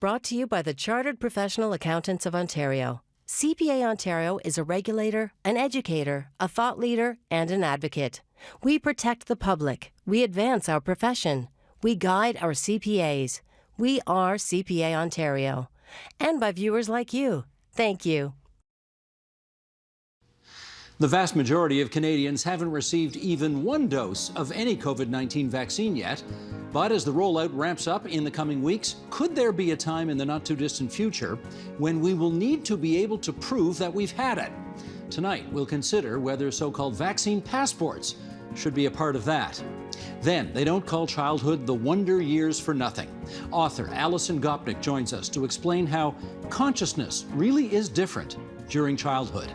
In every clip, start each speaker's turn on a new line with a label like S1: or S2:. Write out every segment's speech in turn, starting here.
S1: Brought to you by the Chartered Professional Accountants of Ontario. CPA Ontario is a regulator, an educator, a thought leader, and an advocate. We protect the public. We advance our profession. We guide our CPAs. We are CPA Ontario. And by viewers like you. Thank you.
S2: The vast majority of Canadians haven't received even one dose of any COVID-19 vaccine yet. But as the rollout ramps up in the coming weeks, could there be a time in the not-too-distant future when we will need to be able to prove that we've had it? Tonight, we'll consider whether so-called vaccine passports should be a part of that. Then, they don't call childhood the wonder years for nothing. Author Alison Gopnik joins us to explain how consciousness really is different during childhood.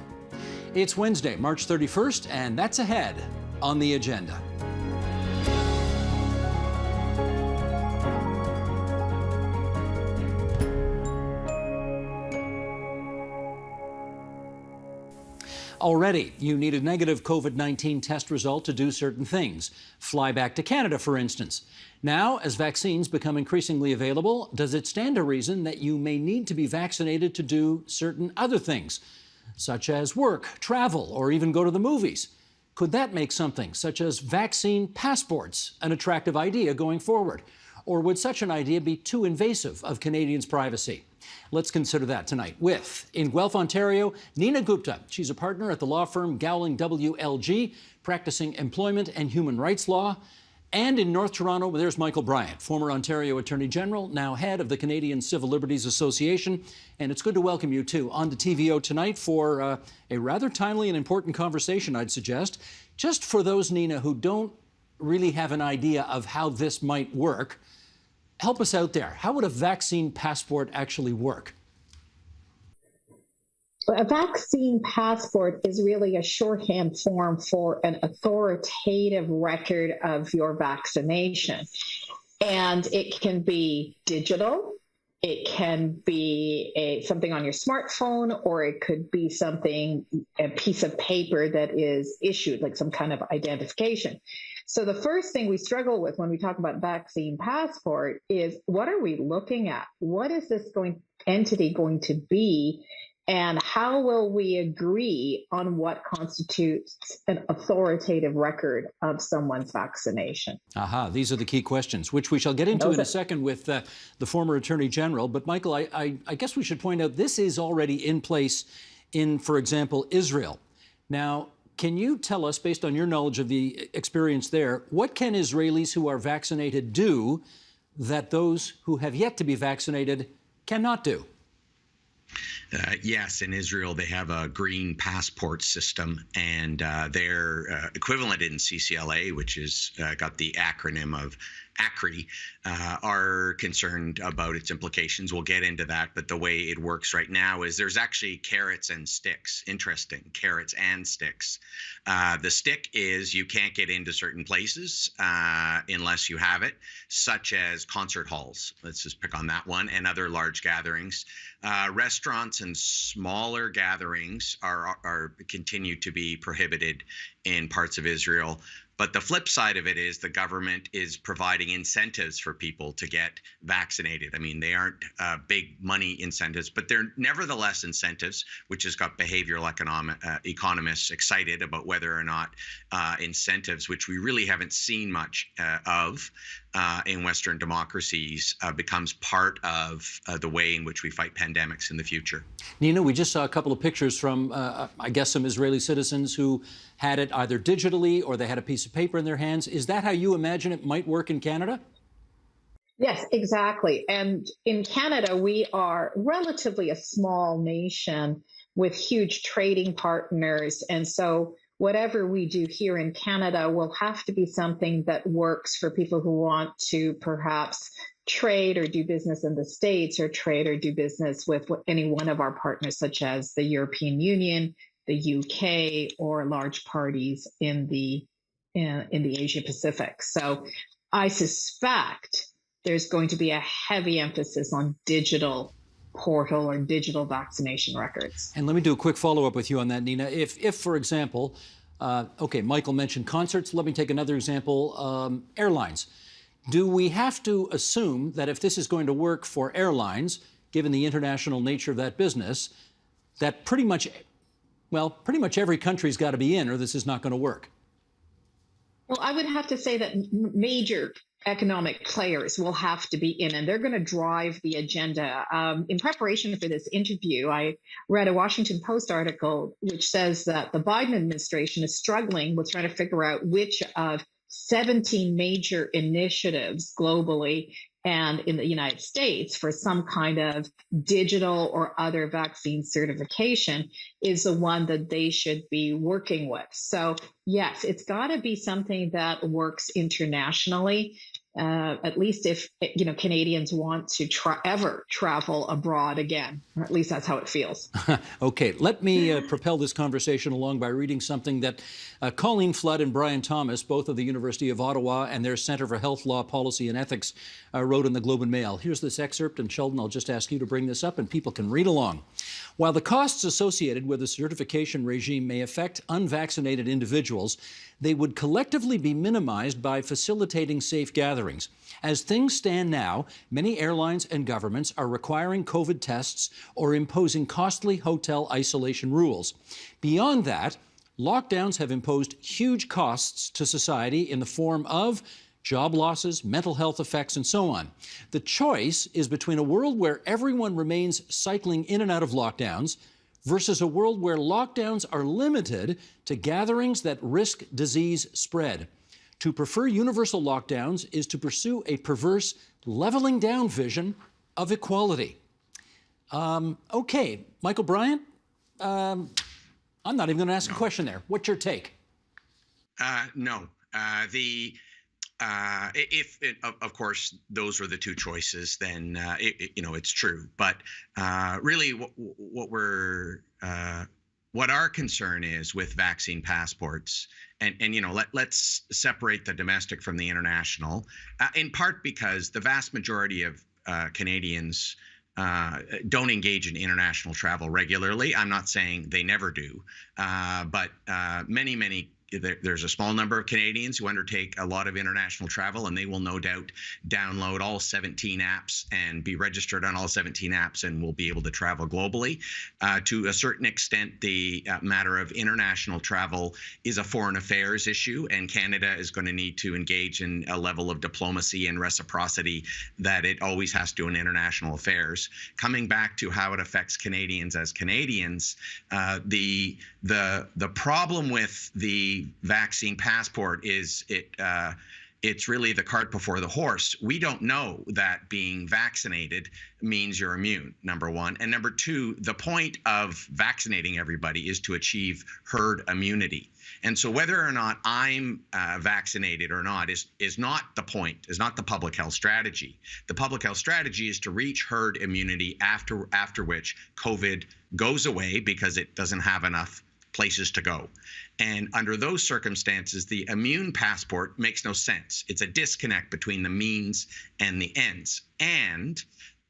S2: It's Wednesday, March 31st, and that's ahead on the agenda. Already, you need a negative COVID-19 test result to do certain things. Fly back to Canada, for instance. Now, as vaccines become increasingly available, does it stand to reason that you may need to be vaccinated to do certain other things, such as work, travel, or even go to the movies? Could that make something such as vaccine passports an attractive idea going forward? Or would such an idea be too invasive of Canadians' privacy? Let's consider that tonight with, in Guelph, Ontario, Nina Gupta. She's a partner at the law firm Gowling WLG, practicing employment and human rights law. And in North Toronto, there's Michael Bryant, former Ontario Attorney General, now head of the Canadian Civil Liberties Association. And it's good to welcome you, too, on to TVO tonight for a rather timely and important conversation, I'd suggest. Just for those, Nina, who don't really have an idea of how this might work, help us out there. How would a vaccine passport actually work?
S3: A vaccine passport is really a shorthand form for an authoritative record of your vaccination. And it can be digital, it can be something on your smartphone, or it could be something, a piece of paper that is issued, like some kind of identification. So the first thing we struggle with when we talk about vaccine passport is, what are we looking at? What is this entity going to be? And how will we agree on what constitutes an authoritative record of someone's vaccination?
S2: Aha, these are the key questions, which we shall get into in a second with the former Attorney General. But Michael, I guess we should point out this is already in place in, for example, Israel. Now, can you tell us, based on your knowledge of the experience there, what can Israelis who are vaccinated do that those who have yet to be vaccinated cannot do?
S4: Yes, in Israel, they have a green passport system, and their equivalent in CCLA, which is got the acronym of ACRI, are concerned about its implications. We'll get into that, but the way it works right now is there's actually carrots and sticks. Interesting, carrots and sticks. The stick is you can't get into certain places unless you have it, such as concert halls. Let's just pick on that one, and other large gatherings. Restaurants and smaller gatherings are continue to be prohibited in parts of Israel. But the flip side of it is the government is providing incentives for people to get vaccinated. I mean, they aren't big money incentives, but they're nevertheless incentives, which has got behavioral economists excited about whether or not incentives, which we really haven't seen much of in Western democracies, becomes part of the way in which we fight pandemics in the future.
S2: Nina, we just saw a couple of pictures from, I guess, some Israeli citizens who had it either digitally or they had a piece of paper in their hands. Is that how you imagine it might work in Canada?
S3: Yes, exactly. And in Canada, we are relatively a small nation with huge trading partners. And so whatever we do here in Canada will have to be something that works for people who want to perhaps trade or do business in the States, or trade or do business with any one of our partners, such as the European Union, the UK, or large parties in the Asia Pacific. So I suspect there's going to be a heavy emphasis on digital portal or digital vaccination records.
S2: And let me do a quick follow-up with you on that, Nina. If for example, okay, Michael mentioned concerts. Let me take another example, airlines. Do we have to assume that if this is going to work for airlines, given the international nature of that business, that pretty much every country's got to be in or this is not going to work?
S3: Well, I would have to say that major economic players will have to be in, and they're going to drive the agenda. In preparation for this interview, I read a Washington Post article which says that the Biden administration is struggling with trying to figure out which of 17 major initiatives globally and in the United States for some kind of digital or other vaccine certification is the one that they should be working with. So yes, it's got to be something that works internationally. At least if Canadians want to ever travel abroad again, or at least that's how it feels.
S2: Okay, let me propel this conversation along by reading something that Colleen Flood and Brian Thomas, both of the University of Ottawa and their Centre for Health Law, Policy and Ethics, wrote in the Globe and Mail. Here's this excerpt, and Sheldon, I'll just ask you to bring this up and people can read along. While the costs associated with the certification regime may affect unvaccinated individuals, they would collectively be minimized by facilitating safe gatherings. As things stand now, many airlines and governments are requiring COVID tests or imposing costly hotel isolation rules. Beyond that, lockdowns have imposed huge costs to society in the form of job losses, mental health effects, and so on. The choice is between a world where everyone remains cycling in and out of lockdowns versus a world where lockdowns are limited to gatherings that risk disease spread. To prefer universal lockdowns is to pursue a perverse leveling down vision of equality. Okay, Michael Bryant, I'm not even going to ask a question there. What's your take?
S4: No. Of course, those were the two choices, then it's true. But really, what our concern is with vaccine passports, and let's separate the domestic from the international, in part because the vast majority of Canadians don't engage in international travel regularly. I'm not saying they never do, but many. There's a small number of Canadians who undertake a lot of international travel, and they will no doubt download all 17 apps and be registered on all 17 apps and will be able to travel globally. To a certain extent, the matter of international travel is a foreign affairs issue, and Canada is going to need to engage in a level of diplomacy and reciprocity that it always has to in international affairs. Coming back to how it affects Canadians as Canadians, the problem with the vaccine passport is it's really the cart before the horse. We don't know that being vaccinated means you're immune, number one. And number two, the point of vaccinating everybody is to achieve herd immunity. And so whether or not I'm vaccinated or not is not the point, is not the public health strategy. The public health strategy is to reach herd immunity after which COVID goes away because it doesn't have enough places to go. And under those circumstances, the immune passport makes no sense. It's a disconnect between the means and the ends. And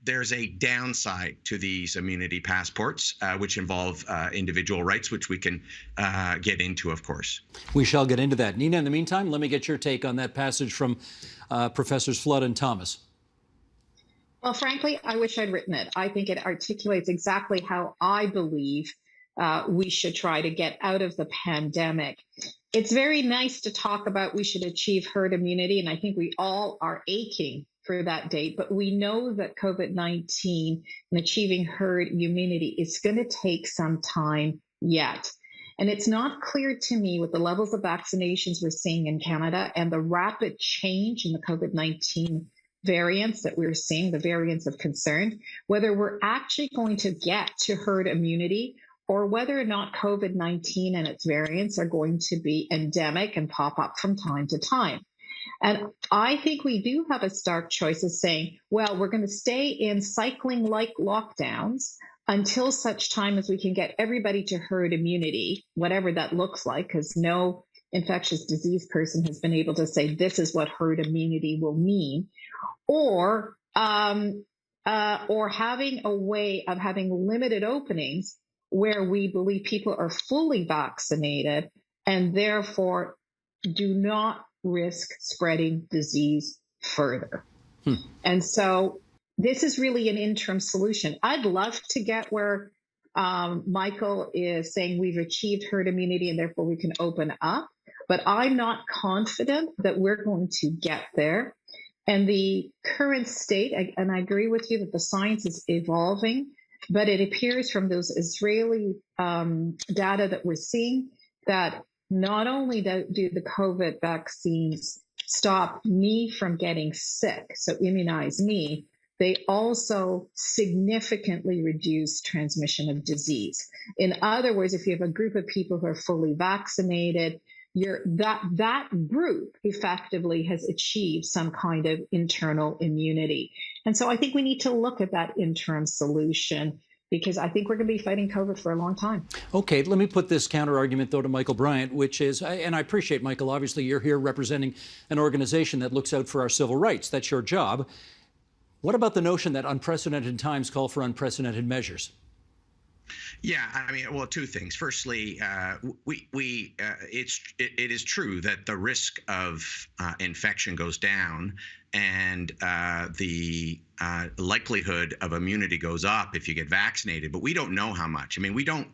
S4: there's a downside to these immunity passports, which involve individual rights, which we can get into, of course.
S2: We shall get into that. Nina, in the meantime, let me get your take on that passage from Professors Flood and Thomas.
S3: Well, frankly, I wish I'd written it. I think it articulates exactly how I believe we should try to get out of the pandemic. It's very nice to talk about we should achieve herd immunity, and I think we all are aching for that date, but we know that COVID-19 and achieving herd immunity is going to take some time yet. And it's not clear to me with the levels of vaccinations we're seeing in Canada and the rapid change in the COVID-19 variants that we're seeing, the variants of concern, whether we're actually going to get to herd immunity or whether or not COVID-19 and its variants are going to be endemic and pop up from time to time. And I think we do have a stark choice of saying, well, we're going to stay in cycling-like lockdowns until such time as we can get everybody to herd immunity, whatever that looks like, because no infectious disease person has been able to say this is what herd immunity will mean, or having a way of having limited openings where we believe people are fully vaccinated and therefore do not risk spreading disease further. And so this is really an interim solution. I'd love to get where Michael is saying we've achieved herd immunity and therefore we can open up. But I'm not confident that we're going to get there. And the current state, and I agree with you that the science is evolving, but it appears from those Israeli data that we're seeing that not only do the COVID vaccines stop me from getting sick, so immunize me, they also significantly reduce transmission of disease. In other words, if you have a group of people who are fully vaccinated, that group effectively has achieved some kind of internal immunity. And so I think we need to look at that interim solution, because I think we're going to be fighting COVID for a long time.
S2: Okay, let me put this counter argument, though, to Michael Bryant, which is, and I appreciate, Michael, obviously you're here representing an organization that looks out for our civil rights. That's your job. What about the notion that unprecedented times call for unprecedented measures?
S4: Yeah, I mean, well, two things. Firstly, it is true that the risk of infection goes down, and the likelihood of immunity goes up if you get vaccinated. But we don't know how much. I mean, we don't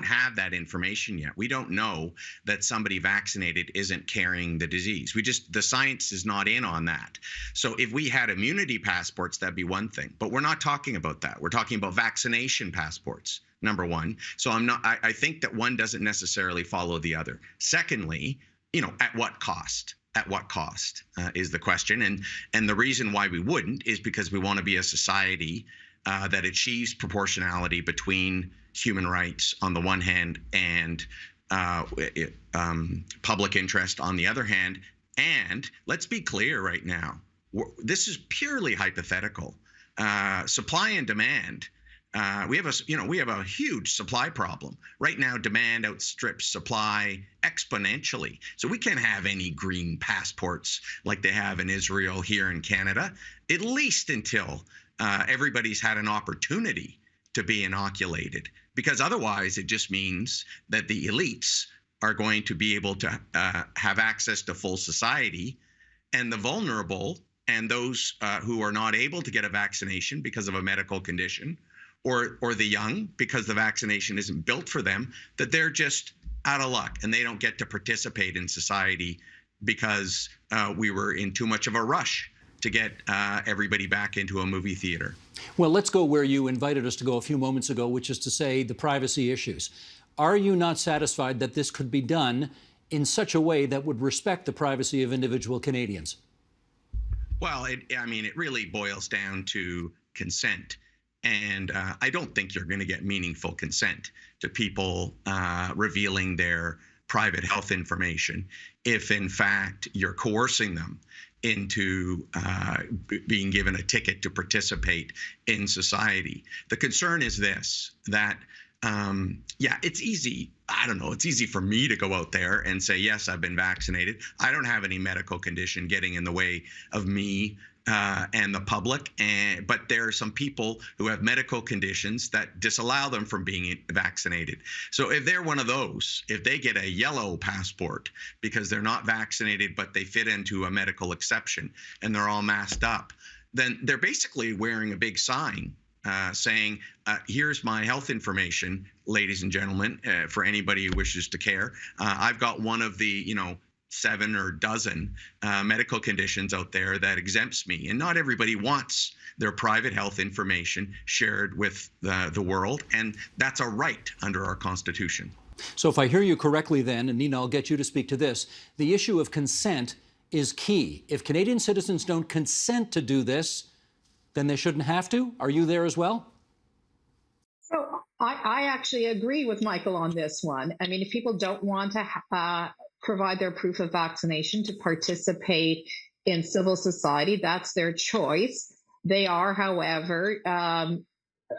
S4: have that information yet. We don't know that somebody vaccinated isn't carrying the disease. The science is not in on that. So if we had immunity passports, that'd be one thing. But we're not talking about that. We're talking about vaccination passports. Number one. So I think that one doesn't necessarily follow the other. Secondly, at what cost? At what cost is the question. And the reason why we wouldn't is because we want to be a society that achieves proportionality between human rights on the one hand and public interest on the other hand. And let's be clear right now, this is purely hypothetical. Supply and demand. We have a huge supply problem right now. Demand outstrips supply exponentially. So we can't have any green passports like they have in Israel here in Canada, at least until everybody's had an opportunity to be inoculated, because otherwise it just means that the elites are going to be able to have access to full society, and the vulnerable and those who are not able to get a vaccination because of a medical condition, or the young, because the vaccination isn't built for them, that they're just out of luck and they don't get to participate in society because we were in too much of a rush to get everybody back into a movie theater.
S2: Well, let's go where you invited us to go a few moments ago, which is to say the privacy issues. Are you not satisfied that this could be done in such a way that would respect the privacy of individual Canadians?
S4: Well, it really boils down to consent. And I don't think you're going to get meaningful consent to people revealing their private health information if, in fact, you're coercing them into being given a ticket to participate in society. The concern is this, that, it's easy. I don't know. It's easy for me to go out there and say, yes, I've been vaccinated. I don't have any medical condition getting in the way of me and the public, but there are some people who have medical conditions that disallow them from being vaccinated. So if they're one of those, if they get a yellow passport because they're not vaccinated but they fit into a medical exception and they're all masked up, then they're basically wearing a big sign saying, here's my health information, ladies and gentlemen, for anybody who wishes to care. I've got one of the, 7 or dozen medical conditions out there that exempts me. And not everybody wants their private health information shared with the world. And that's a right under our Constitution.
S2: So if I hear you correctly then, and Nina, I'll get you to speak to this, the issue of consent is key. If Canadian citizens don't consent to do this, then they shouldn't have to? Are you there as well?
S3: So I actually agree with Michael on this one. I mean, if people don't want to provide their proof of vaccination to participate in civil society, that's their choice. They are, however,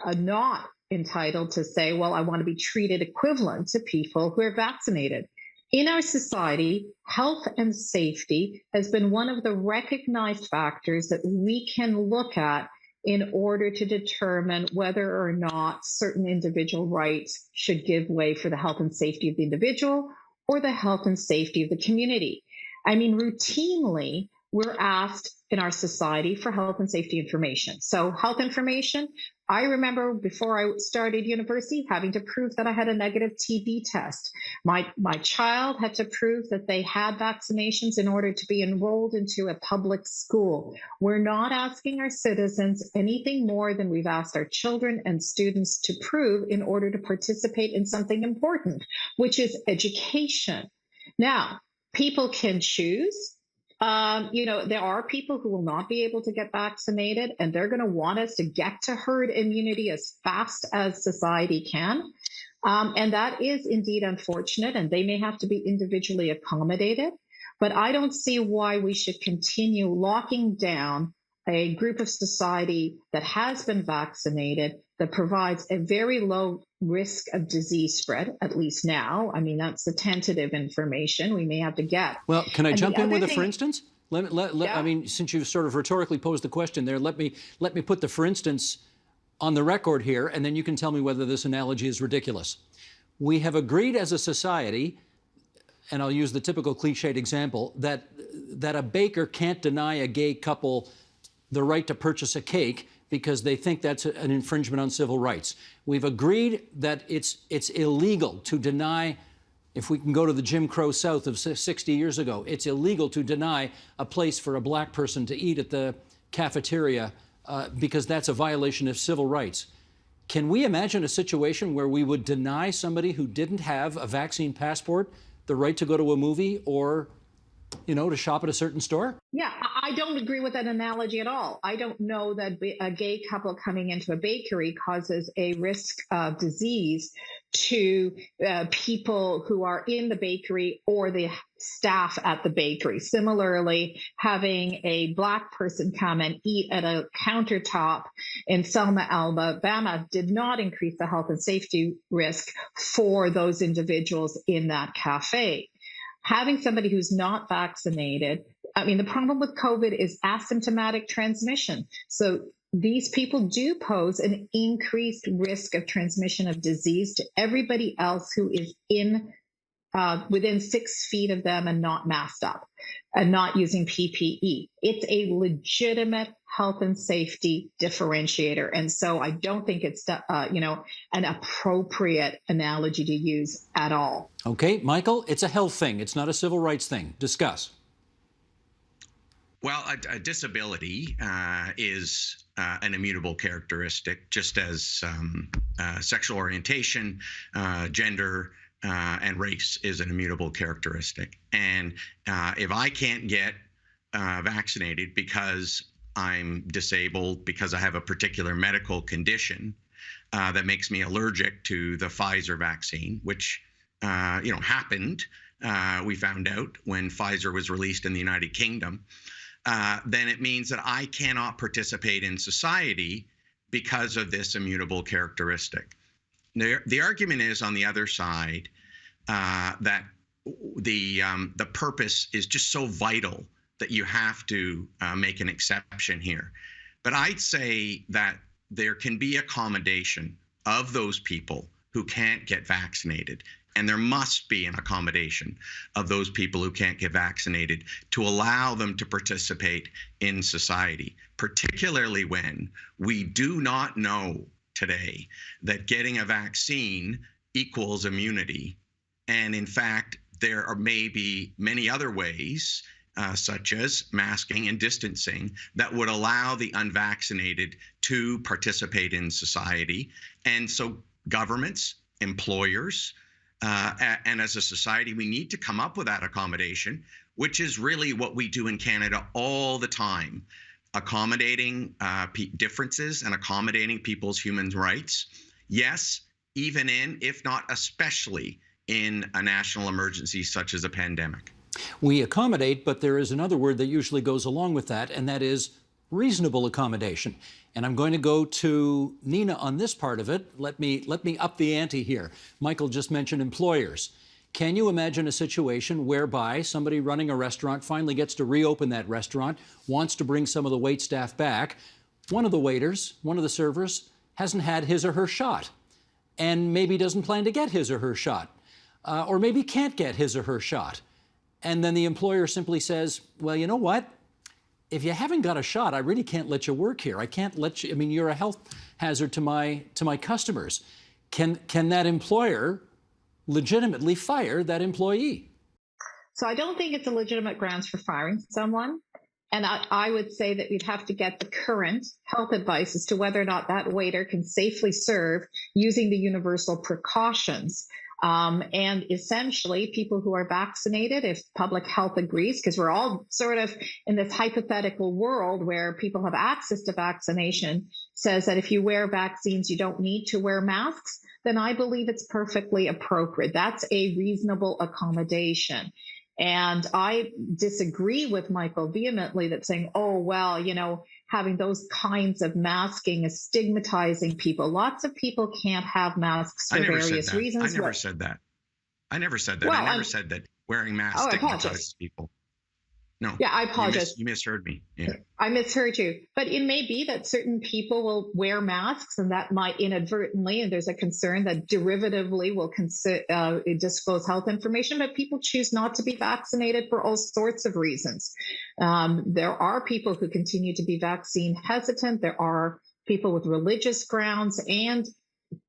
S3: not entitled to say, well, I want to be treated equivalent to people who are vaccinated. In our society, health and safety has been one of the recognized factors that we can look at in order to determine whether or not certain individual rights should give way for the health and safety of the individual or the health and safety of the community. I mean, routinely, we're asked in our society for health and safety information. So health information, I remember before I started university having to prove that I had a negative TB test. My child had to prove that they had vaccinations in order to be enrolled into a public school. We're not asking our citizens anything more than we've asked our children and students to prove in order to participate in something important, which is education. Now, people can choose. There are people who will not be able to get vaccinated, and they're going to want us to get to herd immunity as fast as society can. And that is indeed unfortunate, and they may have to be individually accommodated. But I don't see why we should continue locking down a group of society that has been vaccinated, that provides a very low risk of disease spread, at least now. I mean, that's the tentative information we may have to get.
S2: Well, can I jump in with
S3: thing,
S2: a for instance?
S3: Yeah.
S2: I mean, since you've sort of rhetorically posed the question there, let me put the for instance on the record here, and then you can tell me whether this analogy is ridiculous. We have agreed as a society, and I'll use the typical cliched example, that a baker can't deny a gay couple the right to purchase a cake because they think that's an infringement on civil rights. We've agreed that it's illegal to deny, if we can go to the Jim Crow South of 60 years ago, it's illegal to deny a place for a black person to eat at the cafeteria because that's a violation of civil rights. Can we imagine a situation where we would deny somebody who didn't have a vaccine passport the right to go to a movie or, to shop at a certain store?
S3: Yeah, I don't agree with that analogy at all. I don't know that a gay couple coming into a bakery causes a risk of disease to people who are in the bakery or the staff at the bakery. Similarly, having a black person come and eat at a countertop in Selma, Alabama did not increase the health and safety risk for those individuals in that cafe. Having somebody who's not vaccinated, I mean, the problem with COVID is asymptomatic transmission. So these people do pose an increased risk of transmission of disease to everybody else who is within 6 feet of them and not masked up and not using PPE. It's a legitimate health and safety differentiator. And so I don't think it's, an appropriate analogy to use at all.
S2: Okay, Michael, it's a health thing. It's not a civil rights thing. Discuss.
S4: Well, a disability is an immutable characteristic, just as sexual orientation, gender, and race is an immutable characteristic. And if I can't get vaccinated because I'm disabled, because I have a particular medical condition that makes me allergic to the Pfizer vaccine, which happened, we found out when Pfizer was released in the United Kingdom, then it means that I cannot participate in society because of this immutable characteristic. The argument is on the other side that the purpose is just so vital that you have to make an exception here. But I'd say that there can be accommodation of those people who can't get vaccinated. And there must be an accommodation of those people who can't get vaccinated to allow them to participate in society, particularly when we do not know today that getting a vaccine equals immunity. And in fact, there are maybe many other ways, such as masking and distancing, that would allow the unvaccinated to participate in society. And so governments, employers, and as a society, we need to come up with that accommodation, which is really what we do in Canada all the time, accommodating differences and accommodating people's human rights. Yes, even in, if not especially, in a national emergency such as a pandemic.
S2: We accommodate, but there is another word that usually goes along with that, and that is reasonable accommodation. And I'm going to go to Nina on this part of it. Let me up the ante here. Michael just mentioned employers. Can you imagine a situation whereby somebody running a restaurant finally gets to reopen that restaurant, wants to bring some of the wait staff back? One of the waiters, one of the servers, hasn't had his or her shot, and maybe doesn't plan to get his or her shot, or maybe can't get his or her shot. And then the employer simply says, well, you know what? if you haven't got a shot, I really can't let you work here. I can't let you, I mean, you're a health hazard to my customers. Can that employer legitimately fire that employee?
S3: So I don't think it's a legitimate grounds for firing someone. And I would say that we'd have to get the current health advice as to whether or not that waiter can safely serve using the universal precautions. And essentially, people who are vaccinated, if public health agrees, because we're all sort of in this hypothetical world where people have access to vaccination, says that if you wear vaccines, you don't need to wear masks, then I believe it's perfectly appropriate. That's a reasonable accommodation. And I disagree with Michael vehemently that saying, oh, well, having those kinds of masking is stigmatizing people. Lots of people can't have masks for various reasons.
S4: I never said that. I never said that.
S3: Well,
S4: I never said that wearing masks stigmatizes people. No.
S3: Yeah, I apologize.
S4: You misheard me. Yeah.
S3: I misheard you. But it may be that certain people will wear masks and that might inadvertently, and there's a concern that derivatively will disclose health information, but people choose not to be vaccinated for all sorts of reasons. There are people who continue to be vaccine hesitant. There are people with religious grounds and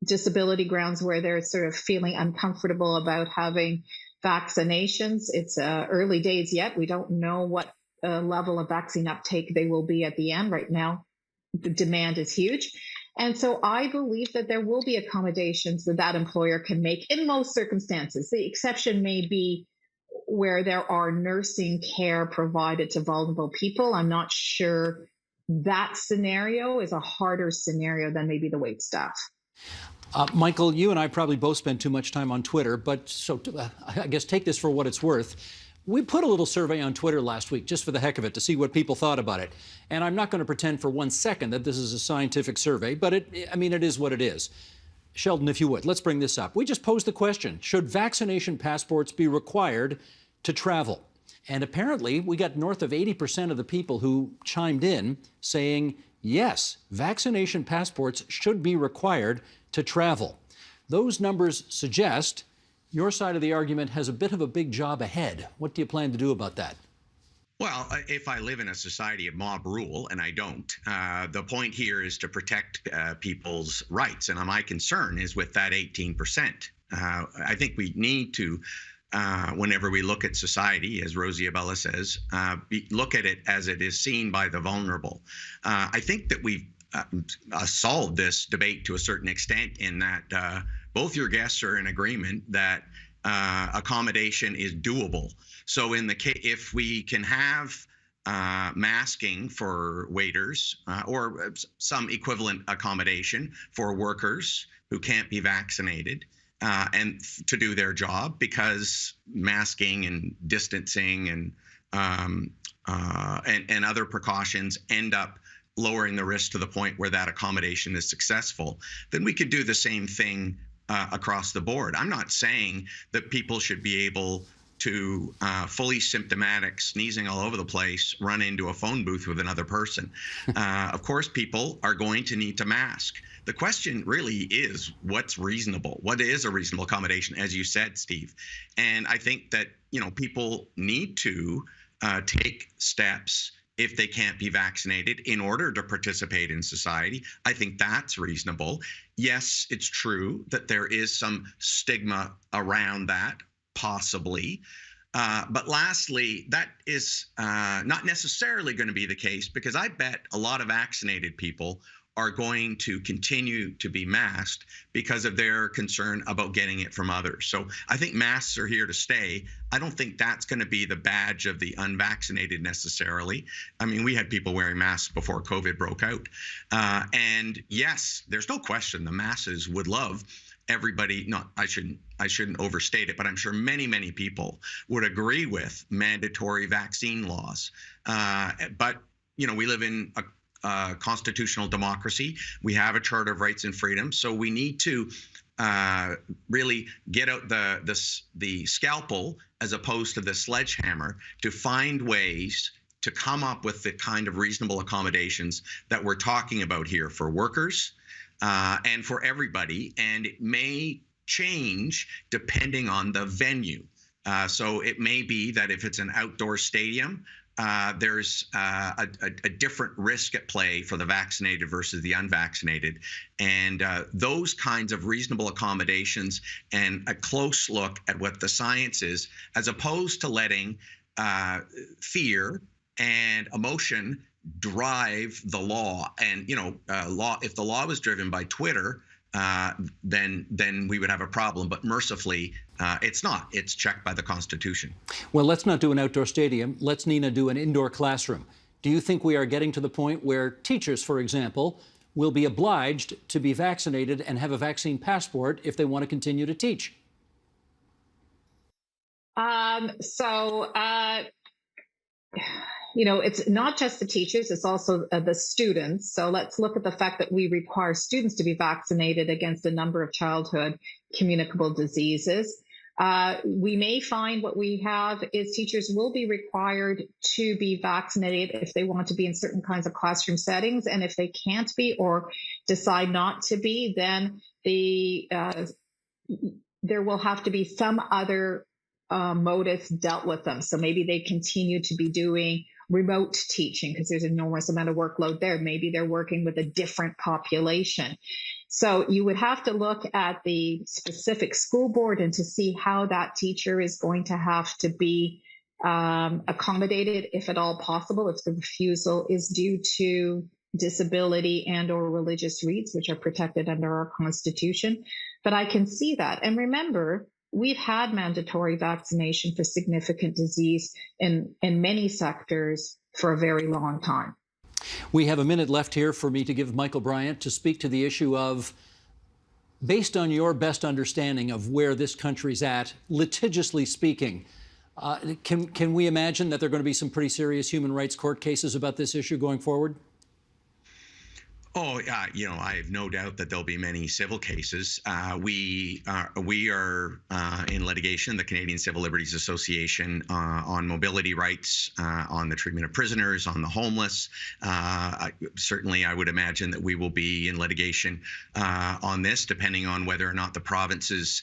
S3: disability grounds where they're sort of feeling uncomfortable about having vaccinations. It's early days yet. We don't know what level of vaccine uptake they will be at the end. Right now, the demand is huge. And so I believe that there will be accommodations that employer can make in most circumstances. The exception may be where there are nursing care provided to vulnerable people. I'm not sure that scenario is a harder scenario than maybe the wait staff.
S2: Michael, you and I probably both spend too much time on Twitter, but I guess take this for what it's worth. We put a little survey on Twitter last week just for the heck of it to see what people thought about it. And I'm not going to pretend for 1 second that this is a scientific survey, but it is what it is. Sheldon, if you would, let's bring this up. We just posed the question, should vaccination passports be required to travel? And apparently we got north of 80% of the people who chimed in saying, yes, vaccination passports should be required to travel. Those numbers suggest your side of the argument has a bit of a big job ahead. What do you plan to do about that?
S4: Well, if I live in a society of mob rule, and I don't, the point here is to protect people's rights. And my concern is with that 18%. I think we need to, whenever we look at society, as Rosie Abella says, look at it as it is seen by the vulnerable. I think that we've solved this debate to a certain extent in that both your guests are in agreement that accommodation is doable. So in the case, if we can have masking for waiters or some equivalent accommodation for workers who can't be vaccinated and to do their job, because masking and distancing and other precautions end up lowering the risk to the point where that accommodation is successful, then we could do the same thing across the board. I'm not saying that people should be able to fully symptomatic, sneezing all over the place, run into a phone booth with another person. Of course, people are going to need to mask. The question really is, what's reasonable? What is a reasonable accommodation, as you said, Steve? And I think that, people need to take steps if they can't be vaccinated in order to participate in society. I think that's reasonable. Yes, it's true that there is some stigma around that, possibly. But lastly, that is not necessarily going to be the case, because I bet a lot of vaccinated people are going to continue to be masked because of their concern about getting it from others. So I think masks are here to stay. I don't think that's going to be the badge of the unvaccinated necessarily. I mean, we had people wearing masks before COVID broke out. And yes, there's no question the masses would love everybody. No, I shouldn't overstate it, but I'm sure many, many people would agree with mandatory vaccine laws. But, we live in a constitutional democracy. We have a Charter of Rights and Freedoms, so we need to really get out the scalpel as opposed to the sledgehammer to find ways to come up with the kind of reasonable accommodations that we're talking about here for workers and for everybody. And it may change depending on the venue. So it may be that if it's an outdoor stadium there's a different risk at play for the vaccinated versus the unvaccinated. And those kinds of reasonable accommodations and a close look at what the science is, as opposed to letting fear and emotion drive the law. And, if the law was driven by Twitter, then we would have a problem. But mercifully, it's not. It's checked by the Constitution.
S2: Well, let's not do an outdoor stadium. Let's, Nina, do an indoor classroom. Do you think we are getting to the point where teachers, for example, will be obliged to be vaccinated and have a vaccine passport if they want to continue to teach?
S3: It's not just the teachers, it's also the students. So let's look at the fact that we require students to be vaccinated against a number of childhood communicable diseases. We may find what we have is teachers will be required to be vaccinated if they want to be in certain kinds of classroom settings. And if they can't be or decide not to be, then there will have to be some other modus dealt with them. So maybe they continue to be doing remote teaching because there's an enormous amount of workload there. Maybe they're working with a different population. So you would have to look at the specific school board and to see how that teacher is going to have to be accommodated, if at all possible, if the refusal is due to disability and or religious reads, which are protected under our Constitution. But I can see that. And remember, we've had mandatory vaccination for significant disease in many sectors for a very long time.
S2: We have a minute left here for me to give Michael Bryant to speak to the issue of, based on your best understanding of where this country's at, litigiously speaking, can we imagine that there are going to be some pretty serious human rights court cases about this issue going forward?
S4: Oh, I have no doubt that there'll be many civil cases. We are in litigation, the Canadian Civil Liberties Association, on mobility rights, on the treatment of prisoners, on the homeless. Certainly, I would imagine that we will be in litigation on this, depending on whether or not the provinces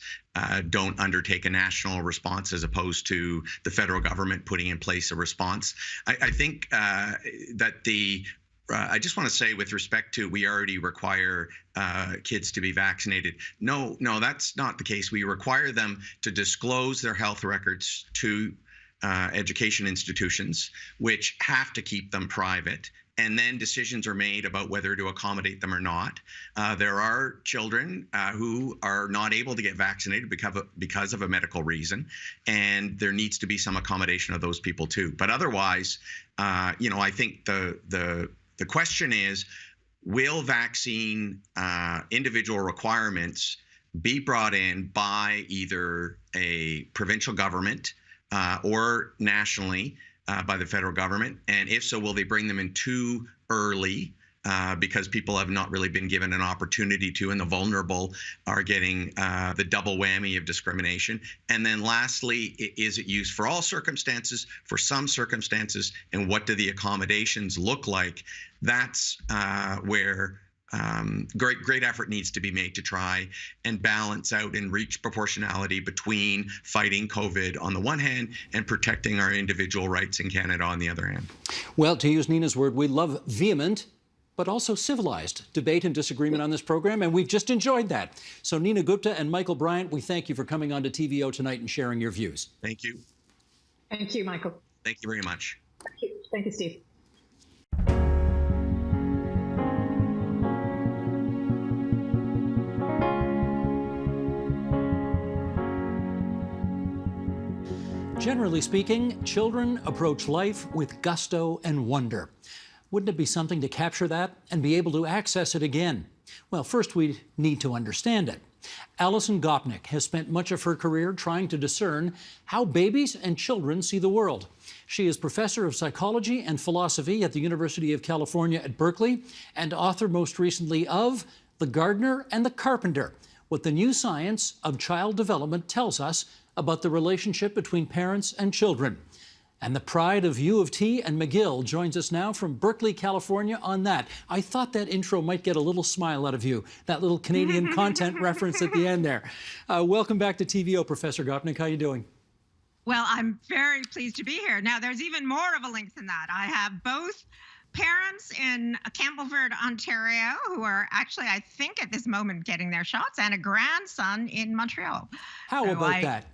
S4: don't undertake a national response as opposed to the federal government putting in place a response. I think that I just want to say, with respect to, we already require kids to be vaccinated. No, that's not the case. We require them to disclose their health records to education institutions, which have to keep them private. And then decisions are made about whether to accommodate them or not. There are children who are not able to get vaccinated because of a medical reason, and there needs to be some accommodation of those people too. But otherwise, I think the question is, will vaccine individual requirements be brought in by either a provincial government or nationally by the federal government? And if so, will they bring them in too early because people have not really been given an opportunity to, and the vulnerable are getting the double whammy of discrimination? And then lastly, is it used for all circumstances, for some circumstances, and what do the accommodations look like? That's where great effort needs to be made to try and balance out and reach proportionality between fighting COVID on the one hand and protecting our individual rights in Canada on the other hand.
S2: Well, to use Nina's word, we love vehement but also civilized debate and disagreement on this program, and we've just enjoyed that. So Nina Gupta and Michael Bryant, we thank you for coming on to TVO tonight and sharing your views.
S4: Thank you.
S3: Thank you, Michael.
S4: Thank you very much.
S3: Thank you, Steve.
S2: Generally speaking, children approach life with gusto and wonder. Wouldn't it be something to capture that and be able to access it again? Well, first we need to understand it. Alison Gopnik has spent much of her career trying to discern how babies and children see the world. She is professor of psychology and philosophy at the University of California at Berkeley and author most recently of The Gardener and the Carpenter, What the New Science of Child Development Tells Us About the Relationship Between Parents and Children. And the pride of U of T and McGill joins us now from Berkeley, California on that. I thought that intro might get a little smile out of you, that little Canadian content reference at the end there. Welcome back to TVO, Professor Gopnik. How are you doing?
S5: Well, I'm very pleased to be here. Now, there's even more of a link than that. I have both parents in Campbellford, Ontario, who are actually, I think, at this moment getting their shots, and a grandson in Montreal.
S2: How about that?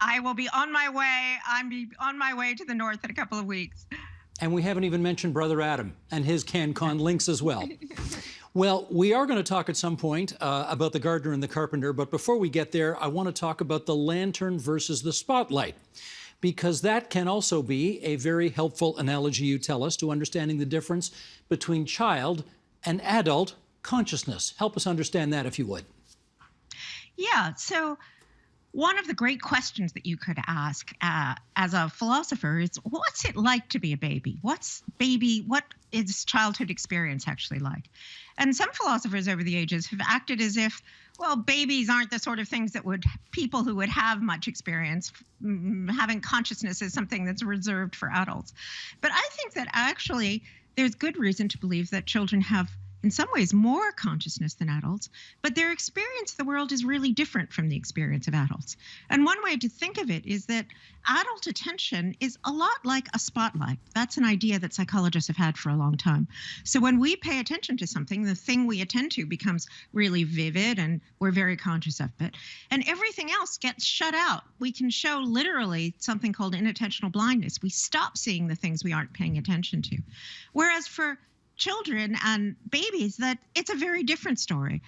S5: I will be on my way. I'm on my way to the north in a couple of weeks.
S2: And we haven't even mentioned Brother Adam and his CanCon links as well. Well, we are going to talk at some point about the gardener and the carpenter, but before we get there, I want to talk about the lantern versus the spotlight, because that can also be a very helpful analogy, you tell us, to understanding the difference between child and adult consciousness. Help us understand that, if you would. Yeah, so one of the great questions that you could ask as a philosopher is, what's it like to be a baby? What is childhood experience actually like? And some philosophers over the ages have acted as if, well, babies aren't the sort of things that people who would have much experience, having consciousness is something that's reserved for adults. But I think that actually there's good reason to believe that children have in some ways more consciousness than adults, but their experience of the world is really different from the experience of adults. And one way to think of it is that adult attention is a lot like a spotlight. That's an idea that psychologists have had for a long time. So when we pay attention to something, the thing we attend to becomes really vivid and we're very conscious of it. And everything else gets shut out. We can show literally something called inattentional blindness. We stop seeing the things we aren't paying attention to. Whereas for children and babies, that it's a very different story.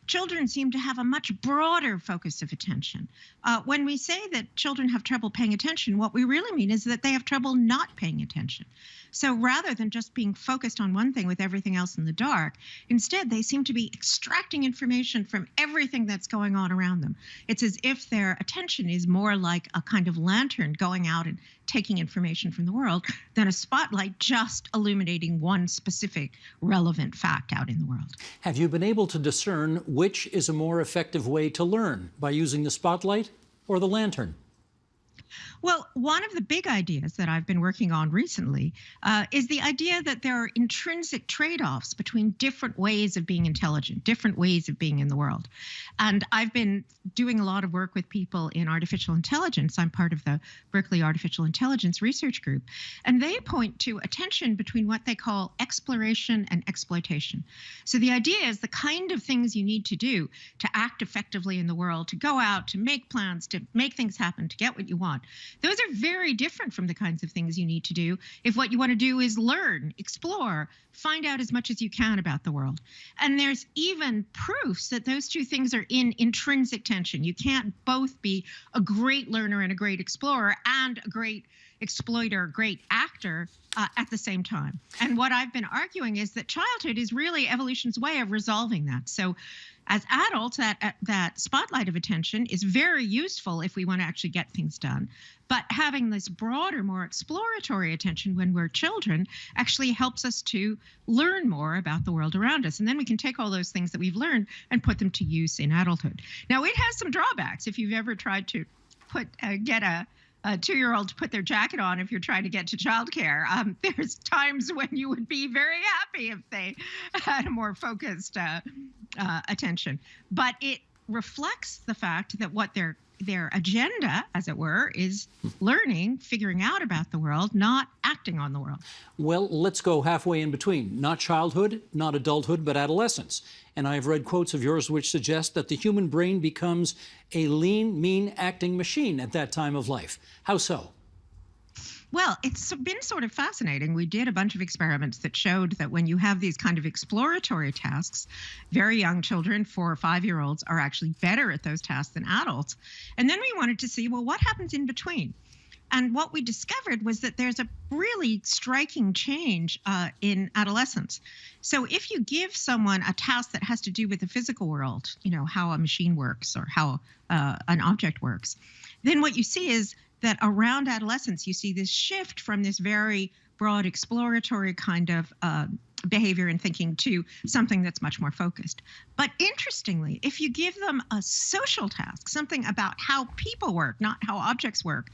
S2: Children seem to have a much broader focus of attention. When we say that children have trouble paying attention, what we really mean is that they have trouble not paying attention. So rather than just being focused on one thing with everything else in the dark, instead they seem to be extracting information from everything that's going on around them. It's as if their attention is more like a kind of lantern going out and taking information from the world than a spotlight just illuminating one specific relevant fact out in the world. Have you been able to discern which is a more effective way to learn, by using the spotlight or the lantern? Well, one of the big ideas that I've been working on recently is the idea that there are intrinsic trade-offs between different ways of being intelligent, different ways of being in the world. And I've been doing a lot of work with people in artificial intelligence. I'm part of the Berkeley Artificial Intelligence Research Group. And they point to a tension between what they call exploration and exploitation. So the idea is the kind of things you need to do to act effectively in the world, to go out, to make plans, to make things happen, to get what you want. Those are very different from the kinds of things you need to do if what you want to do is learn, explore, find out as much as you can about the world. And there's even proofs that those two things are in intrinsic tension. You can't both be a great learner and a great explorer and a great exploiter, great actor at the same time. And what I've been arguing is that childhood is really evolution's way of resolving that. So as adults, that spotlight of attention is very useful if we want to actually get things done. But having this broader, more exploratory attention when we're children actually helps us to learn more about the world around us. And then we can take all those things that we've learned and put them to use in adulthood. Now, it has some drawbacks. If you've ever tried to get a 2-year-old to put their jacket on if you're trying to get to childcare, there's times when you would be very happy if they had a more focused attention. But it reflects the fact that what their agenda, as it were, is learning, figuring out about the world, not acting on the world. Well, let's go halfway in between. Not childhood, not adulthood, but adolescence. And I've read quotes of yours which suggest that the human brain becomes a lean, mean acting machine at that time of life. How so? Well, it's been sort of fascinating. We did a bunch of experiments that showed that when you have these kind of exploratory tasks, very young children, 4 or 5-year-olds, are actually better at those tasks than adults. And then we wanted to see, well, what happens in between? And what we discovered was that there's a really striking change in adolescence. So if you give someone a task that has to do with the physical world, how a machine works or how an object works, then what you see is that around adolescence, you see this shift from this very broad exploratory kind of behavior and thinking to something that's much more focused. But interestingly, if you give them a social task, something about how people work, not how objects work,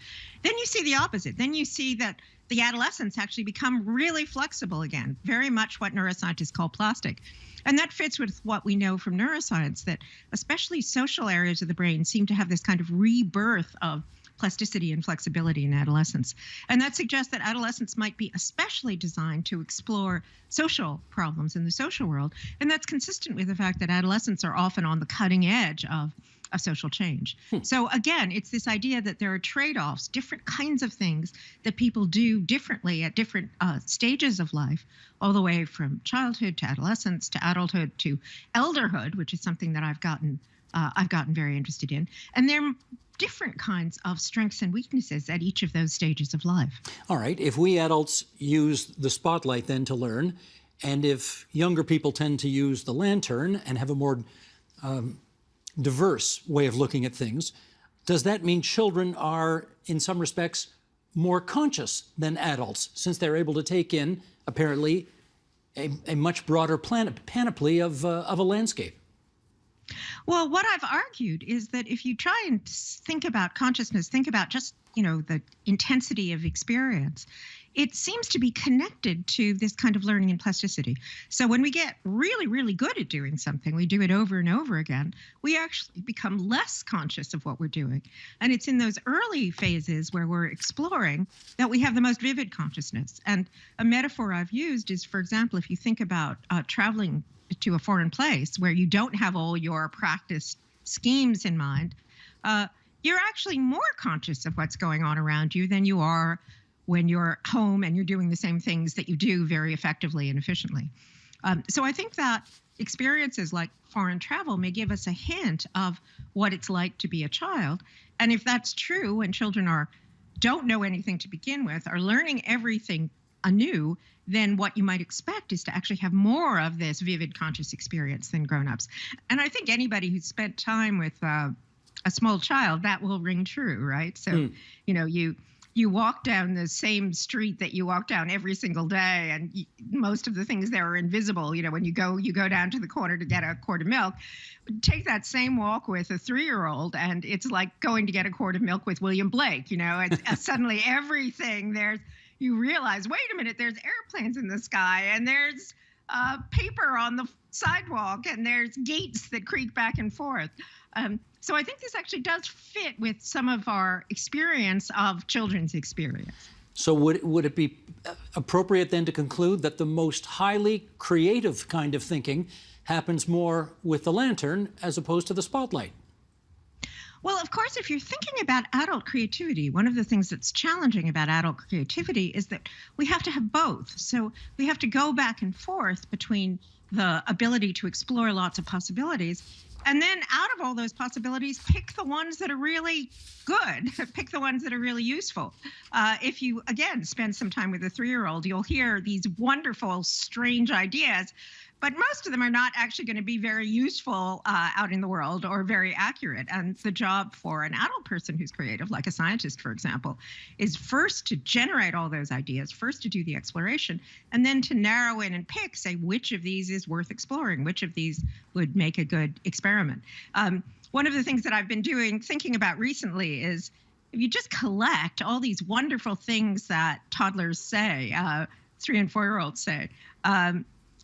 S2: then you see the opposite. Then you see that the adolescents actually become really flexible again, very much what neuroscientists call plastic. And that fits with what we know from neuroscience, that especially social areas of the brain seem to have this kind of rebirth of
S5: plasticity and flexibility in adolescence. And that suggests that adolescence might be especially designed to explore social problems in the social world. And that's consistent with the fact that adolescents are often on the cutting edge of social change. So again, it's this idea that there are trade-offs, different kinds of things that people do differently at different stages of life, all the way from childhood to adolescence to adulthood to elderhood, which is something that I've gotten very interested in. And there are different kinds of strengths and weaknesses at each of those stages of life.
S2: All right, if we adults use the spotlight then to learn, and if younger people tend to use the lantern and have a more diverse way of looking at things, does that mean children are, in some respects, more conscious than adults, since they're able to take in, apparently, a much broader panoply of a landscape?
S5: Well, what I've argued is that if you try and think about consciousness, think about just, the intensity of experience, it seems to be connected to this kind of learning and plasticity. So when we get really, really good at doing something, we do it over and over again, we actually become less conscious of what we're doing. And it's in those early phases where we're exploring that we have the most vivid consciousness. And a metaphor I've used is, for example, if you think about traveling to a foreign place where you don't have all your practice schemes in mind, you're actually more conscious of what's going on around you than you are when you're home and you're doing the same things that you do very effectively and efficiently. So I think that experiences like foreign travel may give us a hint of what it's like to be a child. And if that's true, when children don't know anything to begin with, are learning everything anew, then what you might expect is to actually have more of this vivid conscious experience than grown-ups. And I think anybody who's spent time with a small child, that will ring true, right? So, you walk down the same street that you walk down every single day, and most of the things there are invisible. When you go down to the corner to get a quart of milk, take that same walk with a 3-year-old, and it's like going to get a quart of milk with William Blake. It's suddenly everything you realize, wait a minute, there's airplanes in the sky, and there's paper on the sidewalk, and there's gates that creak back and forth. So I think this actually does fit with some of our experience of children's experience.
S2: So would it be appropriate then to conclude that the most highly creative kind of thinking happens more with the lantern as opposed to the spotlight?
S5: Well, of course, if you're thinking about adult creativity, one of the things that's challenging about adult creativity is that we have to have both. So we have to go back and forth between the ability to explore lots of possibilities, and then out of all those possibilities, pick the ones that are really good, pick the ones that are really useful. If you, again, spend some time with a 3-year-old, you'll hear these wonderful, strange ideas, but most of them are not actually going to be very useful out in the world or very accurate. And the job for an adult person who's creative, like a scientist, for example, is first to generate all those ideas, first to do the exploration, and then to narrow in and pick, say, which of these is worth exploring, which of these would make a good experiment. One of the things that I've been thinking about recently is if you just collect all these wonderful things that toddlers say, 3- and 4-year-olds say,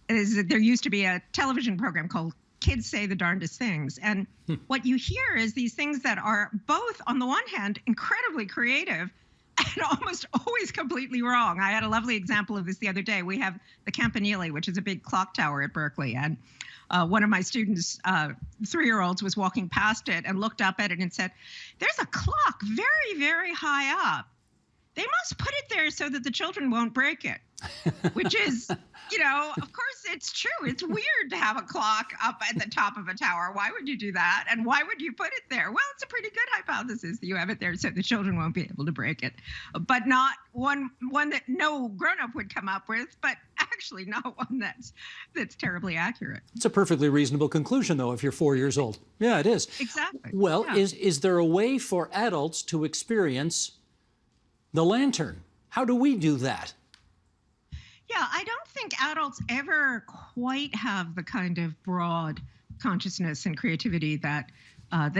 S5: is that there used to be a television program called Kids Say the Darndest Things. And what you hear is these things that are both, on the one hand, incredibly creative and almost always completely wrong. I had a lovely example of this the other day. We have the Campanile, which is a big clock tower at Berkeley. And one of my students, 3-year-olds, was walking past it and looked up at it and said, "There's a clock very, very high up. They must put it there so that the children won't break it," which is, of course it's true. It's weird to have a clock up at the top of a tower. Why would you do that? And why would you put it there? Well, it's a pretty good hypothesis that you have it there so the children won't be able to break it, but not one that no grown-up would come up with, but actually not one that's terribly accurate.
S2: It's a perfectly reasonable conclusion, though, if you're 4 years old. Yeah, it is.
S5: Exactly.
S2: Well,
S5: yeah.
S2: Is there a way for adults to experience the lantern? How do we do that?
S5: Yeah, I don't think adults ever quite have the kind of broad consciousness and creativity that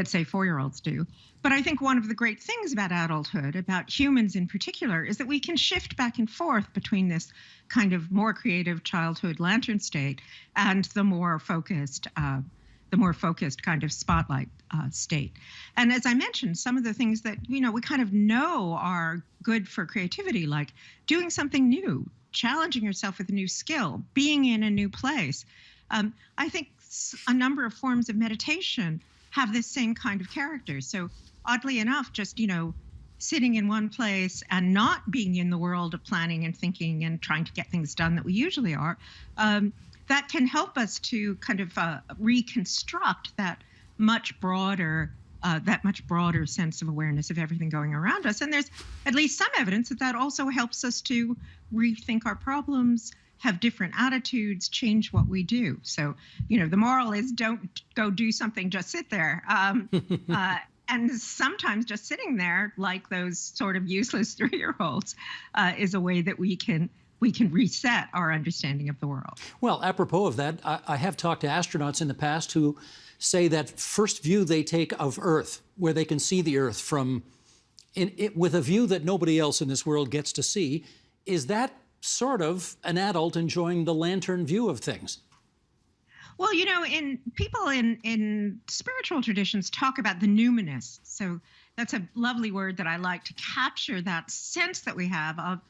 S5: say 4-year-olds do. But I think one of the great things about adulthood, about humans in particular, is that we can shift back and forth between this kind of more creative childhood lantern state and the more focused the more focused kind of spotlight state. And as I mentioned, some of the things that, we kind of know are good for creativity, like doing something new, challenging yourself with a new skill, being in a new place. I think a number of forms of meditation have this same kind of character. So oddly enough, just, sitting in one place and not being in the world of planning and thinking and trying to get things done that we usually are, that can help us to kind of reconstruct that much broader sense of awareness of everything going around us. And there's at least some evidence that also helps us to rethink our problems, have different attitudes, change what we do. So, the moral is don't go do something, just sit there. And sometimes just sitting there, like those sort of useless 3-year-olds, is a way that we can reset our understanding of the world.
S2: Well, apropos of that, I have talked to astronauts in the past who say that first view they take of Earth, where they can see the Earth with a view that nobody else in this world gets to see, is that sort of an adult enjoying the lantern view of things?
S5: Well, people in spiritual traditions talk about the numinous. So that's a lovely word that I like to capture that sense that we have of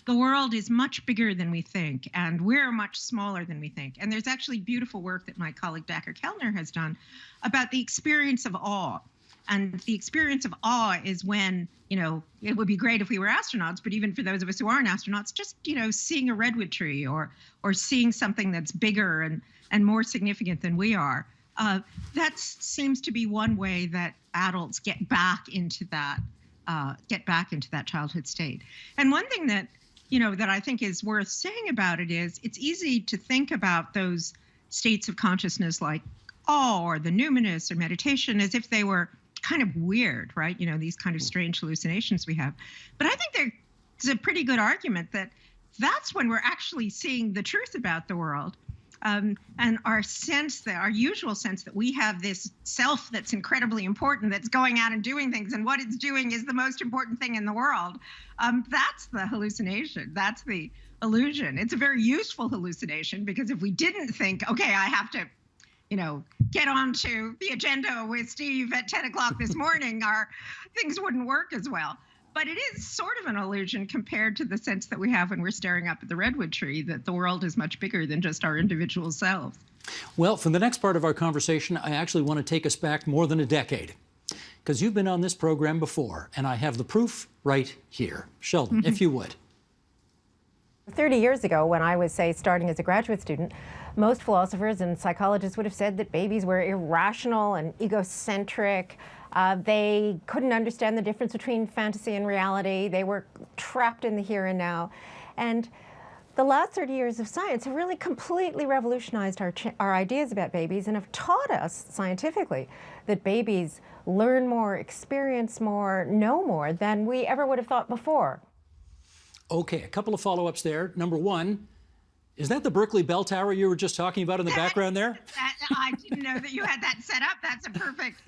S5: the world is much bigger than we think, and we're much smaller than we think. And there's actually beautiful work that my colleague Dacher Kellner has done about the experience of awe. And the experience of awe is when, it would be great if we were astronauts, but even for those of us who aren't astronauts, just, seeing a redwood tree or seeing something that's bigger and more significant than we are. That seems to be one way that adults get back into that childhood state. And one thing that, that I think is worth saying about it is it's easy to think about those states of consciousness like awe or the numinous or meditation as if they were kind of weird, right? These kind of strange hallucinations we have. But I think there's a pretty good argument that that's when we're actually seeing the truth about the world. And our usual sense that we have this self that's incredibly important, that's going out and doing things, and what it's doing is the most important thing in the world. That's the hallucination. That's the illusion. It's a very useful hallucination, because if we didn't think, okay, I have to, get onto the agenda with Steve at 10 o'clock this morning, our things wouldn't work as well. But it is sort of an illusion compared to the sense that we have when we're staring up at the redwood tree, that the world is much bigger than just our individual selves.
S2: Well, for the next part of our conversation, I actually want to take us back more than a decade, because you've been on this program before, and I have the proof right here. Sheldon, if you would.
S6: 30 years ago, when I was, say, starting as a graduate student, most philosophers and psychologists would have said that babies were irrational and egocentric. They couldn't understand the difference between fantasy and reality. They were trapped in the here and now. And the last 30 years of science have really completely revolutionized our ideas about babies and have taught us scientifically that babies learn more, experience more, know more than we ever would have thought before.
S2: Okay, a couple of follow-ups there. Number one, is that the Berkeley Bell Tower you were just talking about in the background there?
S5: I didn't know that you had that set up. That's a perfect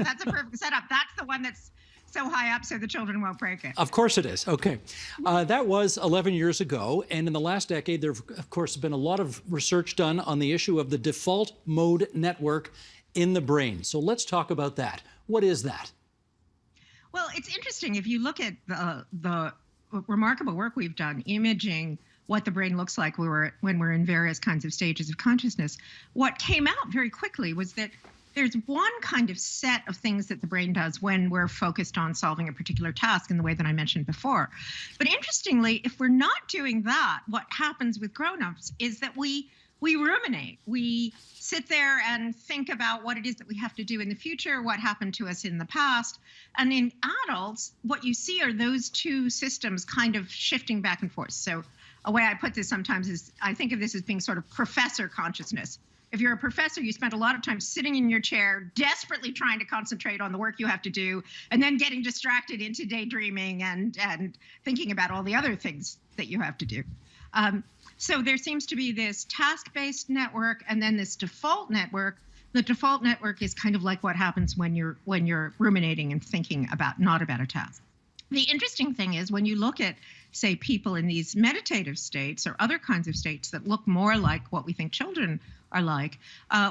S5: setup. That's the one that's so high up so the children won't break it.
S2: Of course it is. Okay. That was 11 years ago. And in the last decade, there, of course, has been a lot of research done on the issue of the default mode network in the brain. So let's talk about that. What is that?
S5: Well, it's interesting. If you look at the remarkable work we've done imaging what the brain looks like when we're in various kinds of stages of consciousness, what came out very quickly was that there's one kind of set of things that the brain does when we're focused on solving a particular task in the way that I mentioned before. But interestingly, if we're not doing that, what happens with grown-ups is that we ruminate. We sit there and think about what it is that we have to do in the future, what happened to us in the past. And in adults, what you see are those two systems kind of shifting back and forth. So a way I put this sometimes is I think of this as being sort of professor consciousness. If you're a professor, you spend a lot of time sitting in your chair, desperately trying to concentrate on the work you have to do, and then getting distracted into daydreaming and thinking about all the other things that you have to do. So there seems to be this task-based network and then this default network. The default network is kind of like what happens when you're ruminating and thinking not about a task. The interesting thing is when you look at, say, people in these meditative states or other kinds of states that look more like what we think children are like,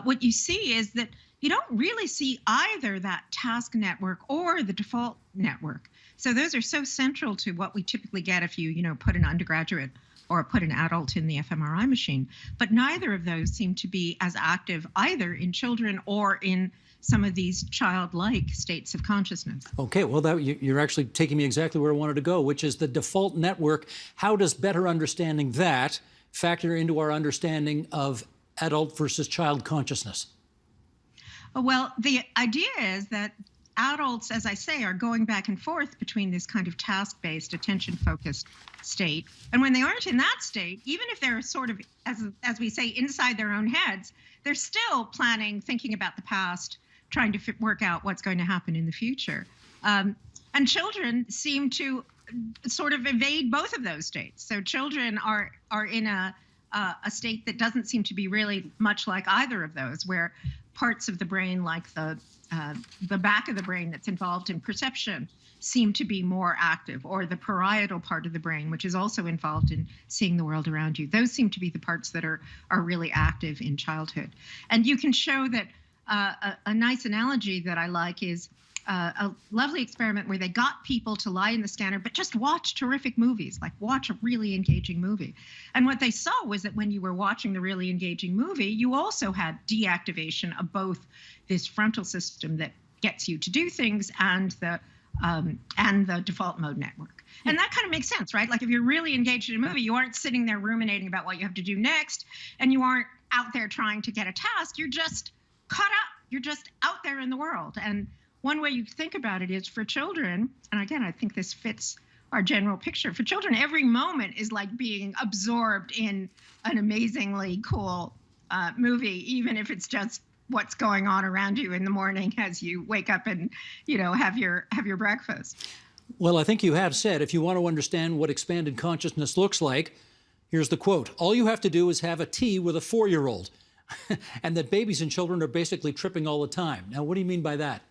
S5: what you see is that you don't really see either that task network or the default network. So those are so central to what we typically get if you put an undergraduate or put an adult in the fMRI machine. But neither of those seem to be as active either in children or in some of these childlike states of consciousness.
S2: Okay, well, you're actually taking me exactly where I wanted to go, which is the default network. How does better understanding that factor into our understanding of adult versus child consciousness?
S5: Well, the idea is that adults, as I say, are going back and forth between this kind of task-based, attention-focused state. And when they aren't in that state, even if they're sort of, as we say, inside their own heads, they're still planning, thinking about the past, trying to work out what's going to happen in the future. And children seem to sort of evade both of those states. So children are in a state that doesn't seem to be really much like either of those, where parts of the brain, like the back of the brain that's involved in perception, seem to be more active, or the parietal part of the brain, which is also involved in seeing the world around you. Those seem to be the parts that are really active in childhood. And you can show that a nice analogy that I like is a lovely experiment where they got people to lie in the scanner, but just watch terrific movies, like watch a really engaging movie. And what they saw was that when you were watching the really engaging movie, you also had deactivation of both this frontal system that gets you to do things and the default mode network. And that kind of makes sense, right? Like if you're really engaged in a movie, you aren't sitting there ruminating about what you have to do next, and you aren't out there trying to get a task. You're just caught up. You're just out there in the world. And one way you think about it is for children, and again, I think this fits our general picture. For children, every moment is like being absorbed in an amazingly cool movie, even if it's just what's going on around you in the morning as you wake up and, have your breakfast.
S2: Well, I think you have said, if you want to understand what expanded consciousness looks like, here's the quote: all you have to do is have a tea with a 4-year-old, and that babies and children are basically tripping all the time. Now, what do you mean by that?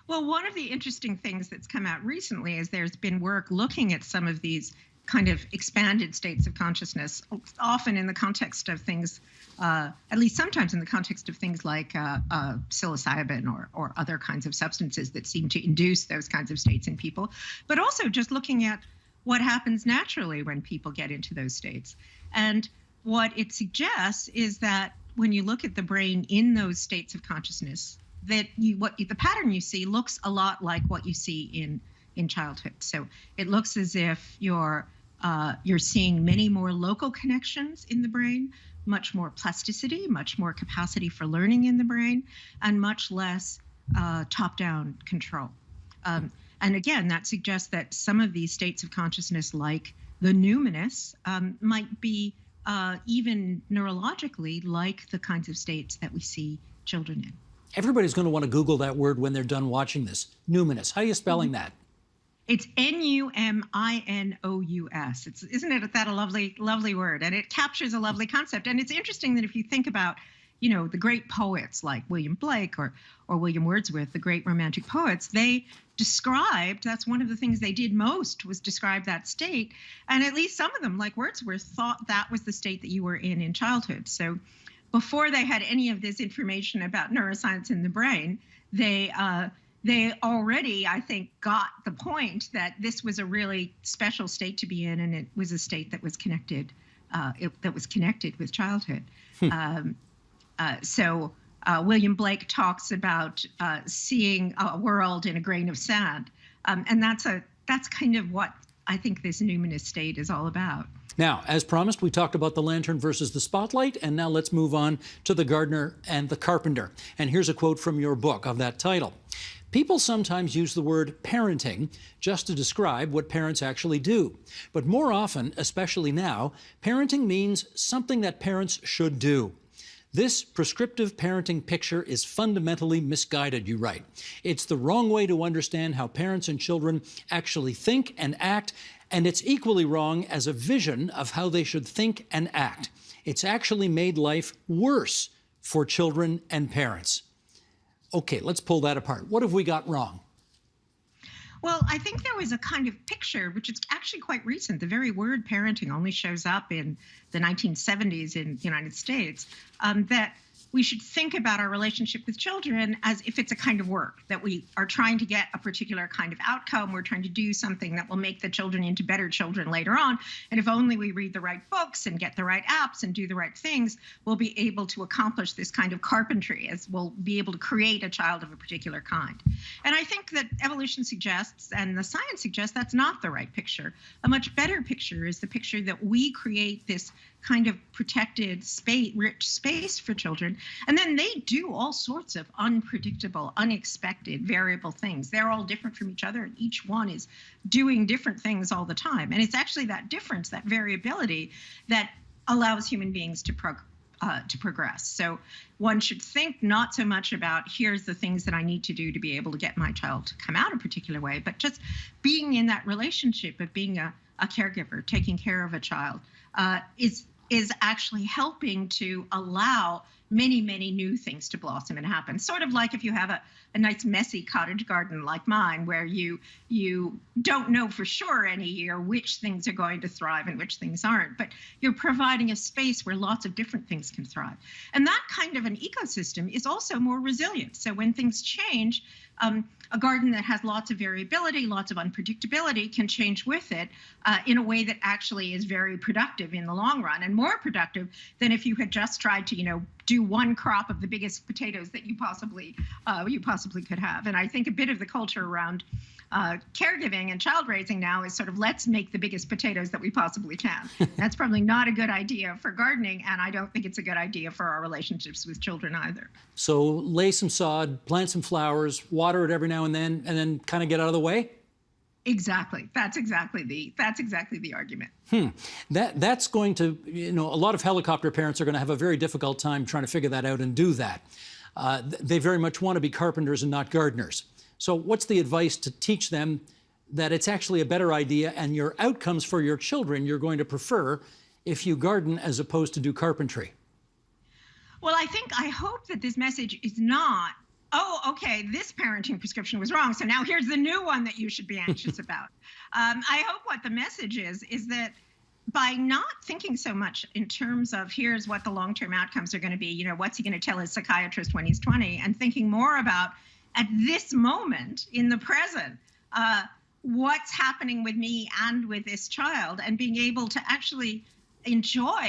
S5: Well, one of the interesting things that's come out recently is there's been work looking at some of these kind of expanded states of consciousness, often in the context of things, at least sometimes in the context of things like psilocybin or other kinds of substances that seem to induce those kinds of states in people, but also just looking at what happens naturally when people get into those states. And what it suggests is that when you look at the brain in those states of consciousness, that the pattern you see looks a lot like what you see in childhood. So it looks as if you're seeing many more local connections in the brain, much more plasticity, much more capacity for learning in the brain, and much less top-down control. And again, that suggests that some of these states of consciousness, like the numinous, might be even neurologically like the kinds of states that we see children in.
S2: Everybody's going to want to Google that word when they're done watching this. Numinous. How are you spelling that?
S5: It's Numinous. Isn't that a lovely word? And it captures a lovely concept. And it's interesting that if you think about, the great poets like William Blake or William Wordsworth, the great romantic poets, they described, that's one of the things they did most, was describe that state. And at least some of them, like Wordsworth, thought that was the state that you were in childhood. So before they had any of this information about neuroscience in the brain, they already, I think, got the point that this was a really special state to be in, and it was a state that was connected, with childhood. So William Blake talks about seeing a world in a grain of sand, and that's kind of what I think this numinous state is all about.
S2: Now, as promised, we talked about the lantern versus the spotlight, and now let's move on to the gardener and the carpenter. And here's a quote from your book of that title. People sometimes use the word parenting just to describe what parents actually do. But more often, especially now, parenting means something that parents should do. This prescriptive parenting picture is fundamentally misguided, you write. It's the wrong way to understand how parents and children actually think and act, and it's equally wrong as a vision of how they should think and act. It's actually made life worse for children and parents. Okay, let's pull that apart. What have we got wrong?
S5: Well, I think there was a kind of picture, which is actually quite recent. The very word parenting only shows up in the 1970s in the United States, that we should think about our relationship with children as if it's a kind of work, that we are trying to get a particular kind of outcome. We're trying to do something that will make the children into better children later on. And if only we read the right books and get the right apps and do the right things, we'll be able to accomplish this kind of carpentry, as we'll be able to create a child of a particular kind. And I think that evolution suggests, and the science suggests, that's not the right picture. A much better picture is the picture that we create this kind of protected space, rich space for children. And then they do all sorts of unpredictable, unexpected, variable things. They're all different from each other, and each one is doing different things all the time. And it's actually that difference, that variability, that allows human beings to progress. So one should think not so much about, here's the things that I need to do to be able to get my child to come out a particular way, but just being in that relationship of being a caregiver, taking care of a child, is actually helping to allow many, many new things to blossom and happen. Sort of like if you have a nice messy cottage garden like mine, where you don't know for sure any year which things are going to thrive and which things aren't, but you're providing a space where lots of different things can thrive. And that kind of an ecosystem is also more resilient. So when things change, a garden that has lots of variability, lots of unpredictability, can change with it in a way that actually is very productive in the long run, and more productive than if you had just tried to, do one crop of the biggest potatoes that you possibly could have. And I think a bit of the culture around caregiving and child raising now is sort of, let's make the biggest potatoes that we possibly can. That's probably not a good idea for gardening, and I don't think it's a good idea for our relationships with children either. So
S2: lay some sod, plant some flowers, water it every now and then kind of get out of the way?
S5: Exactly. That's exactly the argument.
S2: That's going to, a lot of helicopter parents are going to have a very difficult time trying to figure that out and do that. They very much want to be carpenters and not gardeners. So what's the advice to teach them that it's actually a better idea, and your outcomes for your children you're going to prefer if you garden as opposed to do carpentry?
S5: Well, I hope that this message is not, oh, okay, this parenting prescription was wrong, so now here's the new one that you should be anxious about. I hope what the message is that by not thinking so much in terms of here's what the long-term outcomes are going to be, what's he going to tell his psychiatrist when he's 20, and thinking more about, at this moment in the present, what's happening with me and with this child, and being able to actually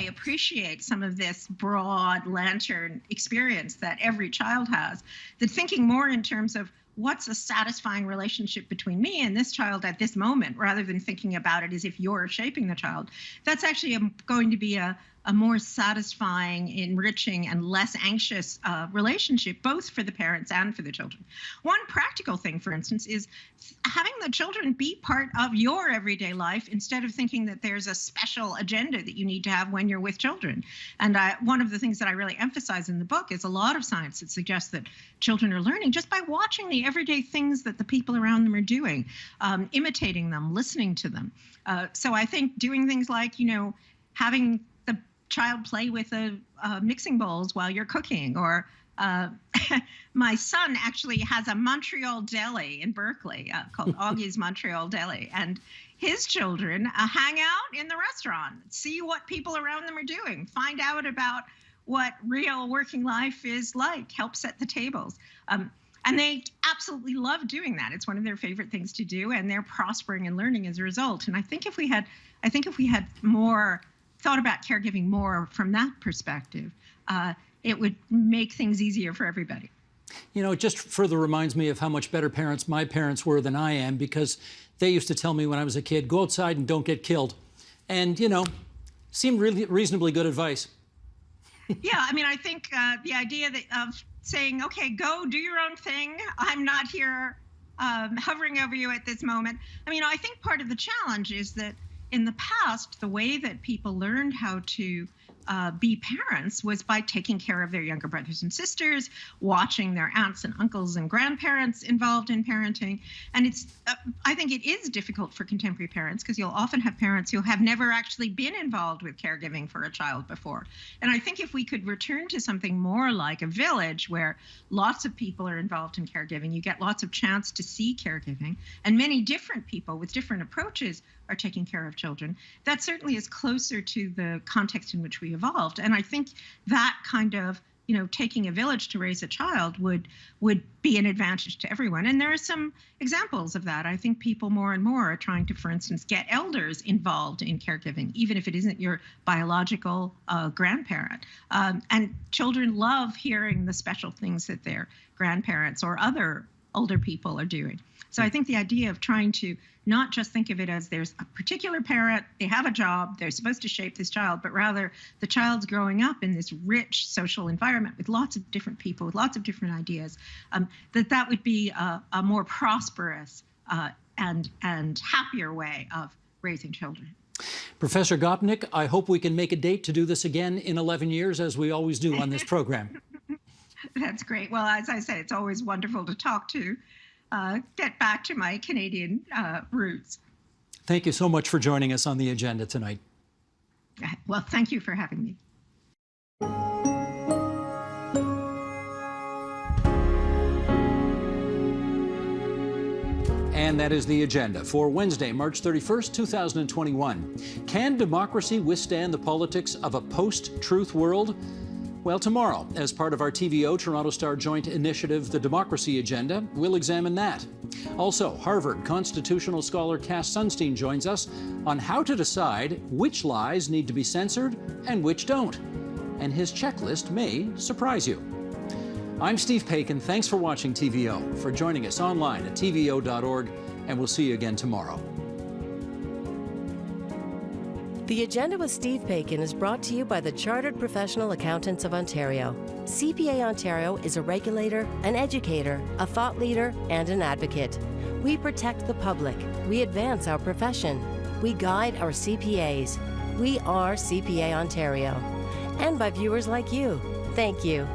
S5: appreciate some of this broad lantern experience that every child has, that thinking more in terms of what's a satisfying relationship between me and this child at this moment, rather than thinking about it as if you're shaping the child, that's actually going to be a more satisfying, enriching, and less anxious relationship, both for the parents and for the children. One practical thing, for instance, is having the children be part of your everyday life instead of thinking that there's a special agenda that you need to have when you're with children. And one of the things that I really emphasize in the book is a lot of science that suggests that children are learning just by watching the everyday things that the people around them are doing, imitating them, listening to them. So I think doing things like, having the child play with mixing bowls while you're cooking, or my son actually has a Montreal deli in Berkeley called Augie's Montreal Deli, and his children hang out in the restaurant, see what people around them are doing, find out about what real working life is like, help set the tables. And they absolutely love doing that. It's one of their favorite things to do, and they're prospering and learning as a result. And I think if we had more thought about caregiving more from that perspective, it would make things easier for everybody.
S2: It just further reminds me of how much better parents my parents were than I am, because they used to tell me when I was a kid, go outside and don't get killed. And, seemed really reasonably good advice.
S5: Yeah, I think the idea of saying, okay, go do your own thing. I'm not here hovering over you at this moment. I think part of the challenge is that in the past, the way that people learned how to be parents was by taking care of their younger brothers and sisters, watching their aunts and uncles and grandparents involved in parenting. And it's, I think it is difficult for contemporary parents because you'll often have parents who have never actually been involved with caregiving for a child before. And I think if we could return to something more like a village where lots of people are involved in caregiving, you get lots of chance to see caregiving, and many different people with different approaches are taking care of children, that certainly is closer to the context in which we evolved. And I think that kind of, taking a village to raise a child would be an advantage to everyone. And there are some examples of that. I think people more and more are trying to, for instance, get elders involved in caregiving, even if it isn't your biological grandparent. And children love hearing the special things that their grandparents or other older people are doing. So I think the idea of trying to not just think of it as there's a particular parent, they have a job, they're supposed to shape this child, but rather the child's growing up in this rich social environment with lots of different people, with lots of different ideas, that would be a more prosperous and happier way of raising children.
S2: Professor Gopnik, I hope we can make a date to do this again in 11 years, as we always do on this program.
S5: That's great. Well, as I say, it's always wonderful to talk to. Get back to my Canadian roots.
S2: Thank you so much for joining us on the agenda tonight.
S5: Well, thank you for having me.
S2: And that is the agenda for Wednesday, March 31st, 2021. Can democracy withstand the politics of a post-truth world? Well, tomorrow, as part of our TVO Toronto Star joint initiative, The Democracy Agenda, we'll examine that. Also, Harvard constitutional scholar Cass Sunstein joins us on how to decide which lies need to be censored and which don't. And his checklist may surprise you. I'm Steve Paikin. Thanks for watching TVO, for joining us online at tvo.org, and we'll see you again tomorrow.
S1: The Agenda with Steve Paikin is brought to you by the Chartered Professional Accountants of Ontario. CPA Ontario is a regulator, an educator, a thought leader, and an advocate. We protect the public. We advance our profession. We guide our CPAs. We are CPA Ontario. And by viewers like you. Thank you.